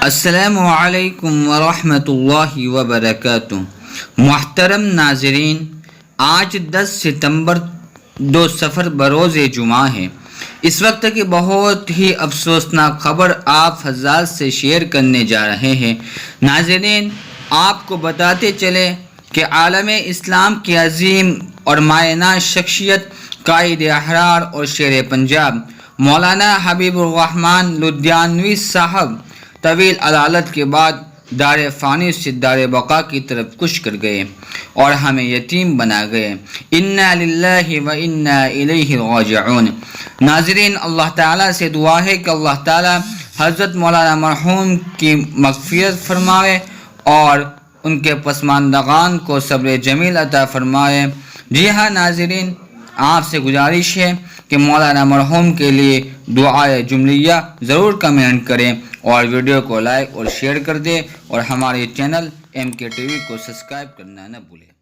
السلام علیکم ورحمۃ اللہ وبرکاتہ۔ محترم ناظرین، آج 10 ستمبر 2 صفر بروز جمعہ ہے۔ اس وقت کی بہت ہی افسوسناک خبر آپ حضرات سے شیئر کرنے جا رہے ہیں۔ ناظرین، آپ کو بتاتے چلے کہ عالم اسلام کی عظیم اور مایہ شخصیت، قائد احرار اور شیر پنجاب مولانا حبیب الرحمن لدھیانوی صاحب طویل عدالت کے بعد دار فانی سے دار بقا کی طرف کش کر گئے اور ہمیں یتیم بنا گئے۔ انا للہ و انا الیہ راجعون۔ ناظرین، اللہ تعالیٰ سے دعا ہے کہ اللہ تعالیٰ حضرت مولانا مرحوم کی مغفرت فرمائے اور ان کے پسماندگان کو صبر جمیل عطا فرمائے۔ جی ہاں ناظرین، آپ سے گزارش ہے کہ مولانا مرحوم کے لیے دعائے جملیہ ضرور کمنٹ کریں اور ویڈیو کو لائک اور شیئر کر دیں اور ہمارے چینل MK TV کو سبسکرائب کرنا نہ بھولیں۔